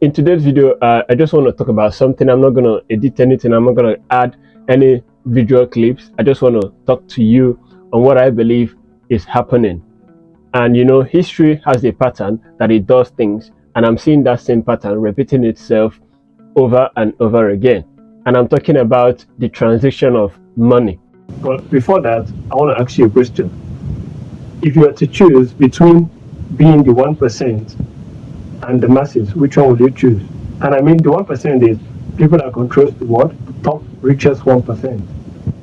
In today's video, I just want to talk about something. I'm not going to edit anything. I'm not going to add any visual clips. I just want to talk to you on what I believe is happening. And you know, history has a pattern that it does things, and I'm seeing that same pattern repeating itself over and over again. And I'm talking about the transition of money. But before that, I want to ask you a question. If you were to choose between being the 1% and the masses, which one would you choose? And I mean, the 1% is people that control the world, the top richest 1%.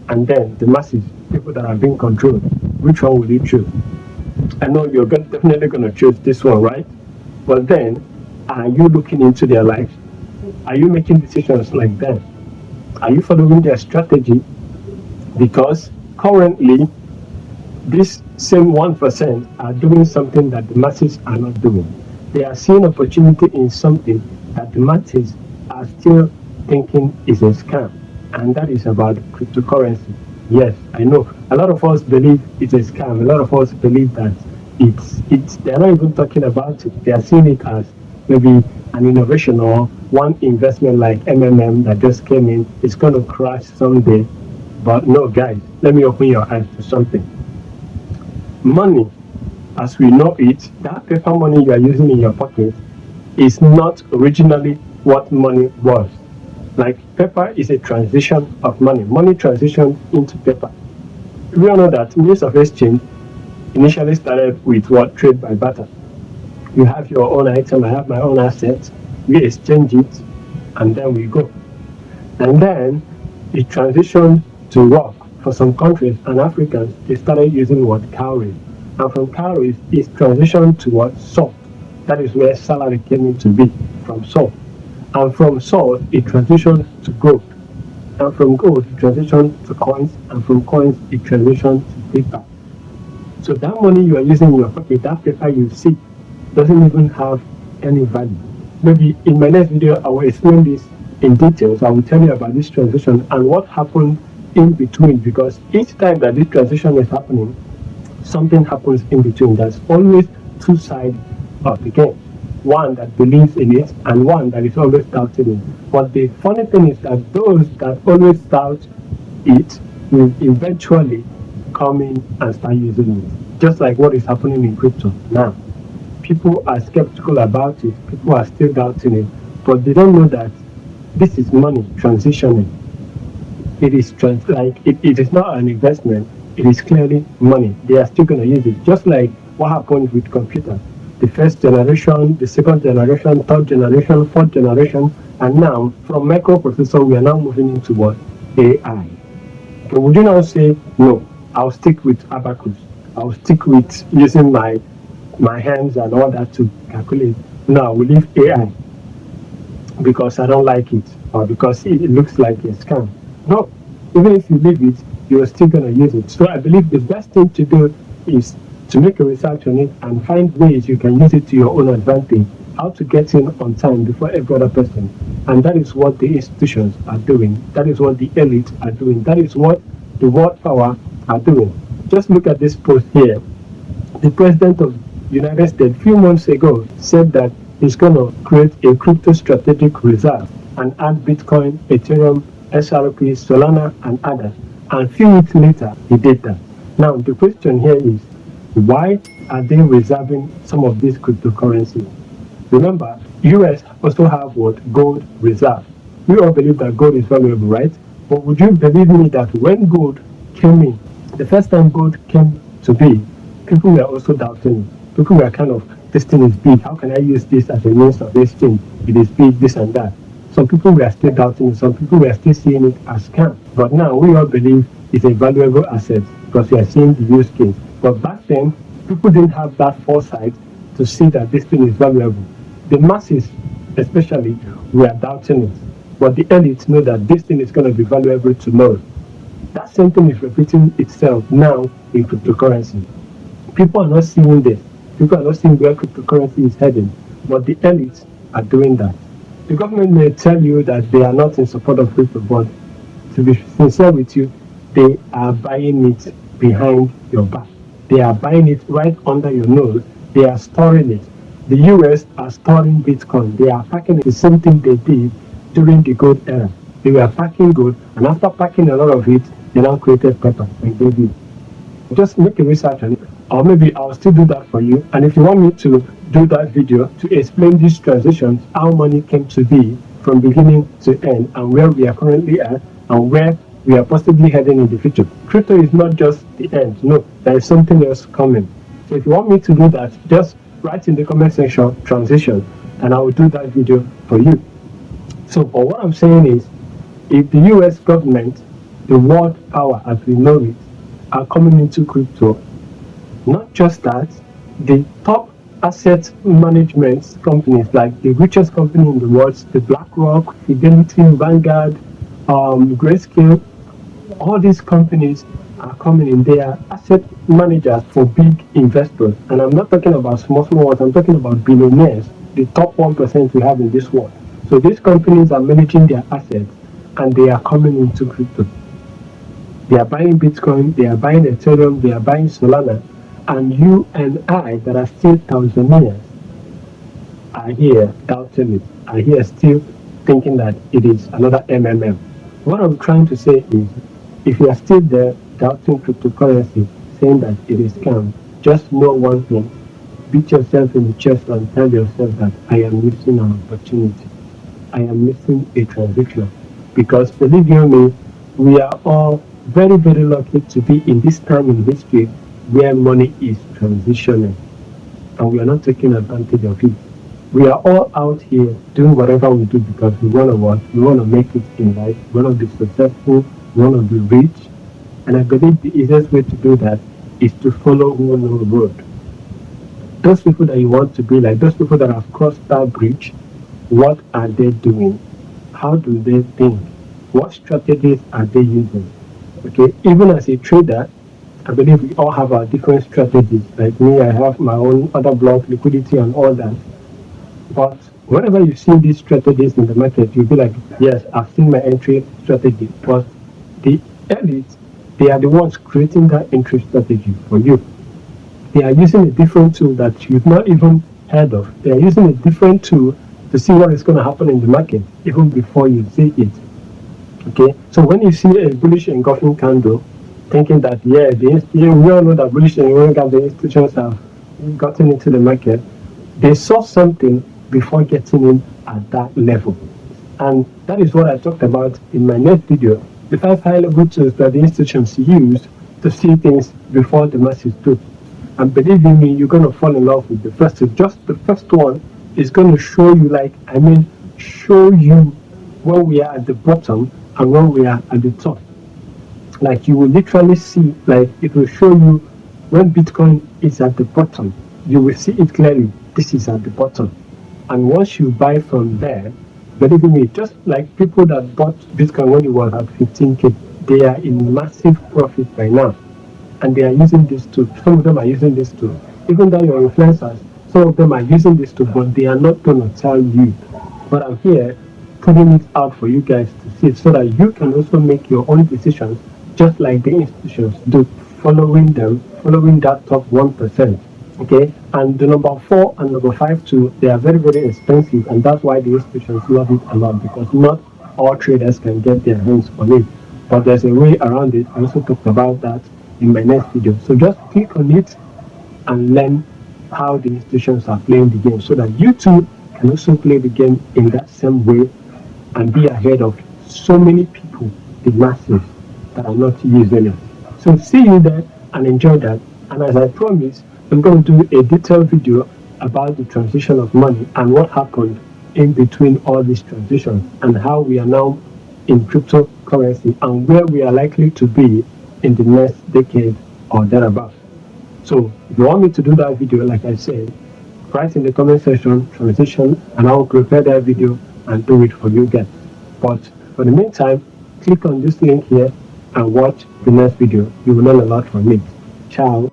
And then the masses, people that are being controlled. Which one will you choose? I know you're definitely going to choose this one, right? But then, are you looking into their lives? Are you making decisions like them? Are you following their strategy? Because currently, this same 1% are doing something that the masses are not doing. They are seeing opportunity in something that the masses are still thinking is a scam, and that is about cryptocurrency. Yes, I know a lot of us believe it's a scam. A lot of us believe that it's they're not even talking about it. They are seeing it as maybe an innovation or one investment like that just came in. It's going to crash someday. But no, guys, let me open your eyes to something. Money, as we know it, that paper money you are using in your pocket is not originally what money was. Like, paper is a transition of money. Money transitioned into paper. We all know that means of exchange initially started with what? Trade by barter. You have your own item, I have my own asset, we exchange it, and then we go. And then it transitioned to rock. For some countries and Africans, they started using what? Cowries. And from cowries, it transitioned to what? Salt. That is where salary came into being, from salt. And from salt, it transitioned to gold. And from gold, it transitioned to coins. And from coins, it transitioned to paper. So that money you are using in your pocket, that paper you see, doesn't even have any value. Maybe in my next video, I will explain this in details. I will tell you about this transition and what happened in between, because each time that this transition is happening, something happens in between. There's always two sides of the game. One that believes in it and one that is always doubting it. But the funny thing is that those that always doubt it will eventually come in and start using it. Just like what is happening in crypto now. People are skeptical about it, people are still doubting it, but they don't know that this is money transitioning. It is it is not an investment, it is clearly money. They are still going to use it. Just like what happened with computers. The first generation, the second generation, third generation, fourth generation, and now from microprocessor we are now moving into what? AI. So would you now say, no, I'll stick with abacus, I'll stick with using my hands and all that to calculate? No, we leave AI because I don't like it or because it looks like a scam. No, even if you leave it, you're still going to use it. So I believe the best thing to do is to make a research on it and find ways you can use it to your own advantage, how to get in on time before every other person. And that is what the institutions are doing. That is what the elite are doing. That is what the world power are doing. Just look at this post here. The president of the United States a few months ago said that he's going to create a crypto strategic reserve and add Bitcoin, Ethereum, SRP, Solana, and others. And a few weeks later, he did that. Now, the question here is, why are they reserving some of these cryptocurrencies? Remember, US also have what? Gold reserve. We all believe that gold is valuable, right? But would you believe me that when gold came in, the first time gold came to be, people were also doubting it. People were kind of, this thing is big, how can I use this as a means of exchange? It is big, this and that. Some people were still doubting it, some people were still seeing it as scam. But now we all believe it's a valuable asset because we are seeing the use case. But back then, people didn't have that foresight to see that this thing is valuable. The masses, especially, were doubting it. But the elites know that this thing is going to be valuable tomorrow. That same thing is repeating itself now in cryptocurrency. People are not seeing this. People are not seeing where cryptocurrency is heading. But the elites are doing that. The government may tell you that they are not in support of crypto, but to be sincere with you, they are buying it behind your back. They are buying it right under your nose. They are storing it. The US are storing Bitcoin. They are packing the same thing they did during the gold era. They were packing gold, and after packing a lot of it, they now created paper and gave it. Just make a research on it, or maybe I'll still do that for you. And if you want me to do that video to explain these transitions, how money came to be from beginning to end, and where we are currently at, and where we are possibly heading in the future. Crypto is not just the end. No, there is something else coming. So if you want me to do that, just write in the comment section transition, and I will do that video for you. So, but what I'm saying is, if the US government, the world power as we know it, are coming into crypto, not just that, the top asset management companies, like the richest company in the world, the BlackRock, Fidelity, Vanguard, Grayscale, all these companies are coming in. They are asset managers for big investors. And I'm not talking about small ones, I'm talking about billionaires, the top 1% we have in this world. So these companies are managing their assets and they are coming into crypto. They are buying Bitcoin, they are buying Ethereum, they are buying Solana, and you and I that are still thousandaires are here doubting it, are here still thinking that it is another MMM. What I'm trying to say is, if you are still there doubting cryptocurrency, saying that it is scam, just know one thing, beat yourself in the chest and tell yourself that I am missing an opportunity. I am missing a transition. Because believe you me, we are all very, very lucky to be in this time in history where money is transitioning and we are not taking advantage of it. We are all out here doing whatever we do because we want to work, we want to make it in life, we want to be successful, we want to be rich. And I believe the easiest way to do that is to follow one road. Those people that you want to be like, those people that have crossed that bridge, what are they doing? How do they think? What strategies are they using? Okay, even as a trader, I believe we all have our different strategies. Like me, I have my own other block, liquidity and all that. But whenever you see these strategies in the market, you'll be like, yes, I've seen my entry strategy. But the elites, they are the ones creating that entry strategy for you. They are using a different tool that you've not even heard of. They are using a different tool to see what is going to happen in the market even before you see it. Okay, so when you see a bullish engulfing candle, thinking that we all know that bullish engulfing candle, the institutions have gotten into the market, they saw something before getting in at that level. And that is what I talked about in my next video, the 5 high-level tools that the institutions use to see things before the masses do. And believe in me, you're going to fall in love with the first two. Just the first one is going to show you, show you when we are at the bottom and when we are at the top. Like you will literally see, like it will show you when Bitcoin is at the bottom, you will see it clearly. This is at the bottom. And once you buy from there, believe me, just like people that bought Bitcoin when it was at 15K, they are in massive profit by now. And they are using this tool. Some of them are using this tool. Even though you're influencers, some of them are using this tool, but they are not going to tell you. But I'm here putting it out for you guys to see so that you can also make your own decisions just like the institutions do, following that top 1%. Okay, and the number 4 and number 5 too, they are very, very expensive, and that's why the institutions love it a lot, because not all traders can get their hands on it. But there's a way around it. I also talked about that in my next video. So just click on it and learn how the institutions are playing the game so that you too can also play the game in that same way and be ahead of so many people, the masses, that are not using it. So see you there and enjoy that. And as I promised, I'm going to do a detailed video about the transition of money and what happened in between all these transitions and how we are now in cryptocurrency and where we are likely to be in the next decade or thereabouts. So if you want me to do that video, like I said, write in the comment section transition and I'll prepare that video and do it for you guys. But for the meantime, click on this link here and watch the next video. You will learn a lot from me. Ciao.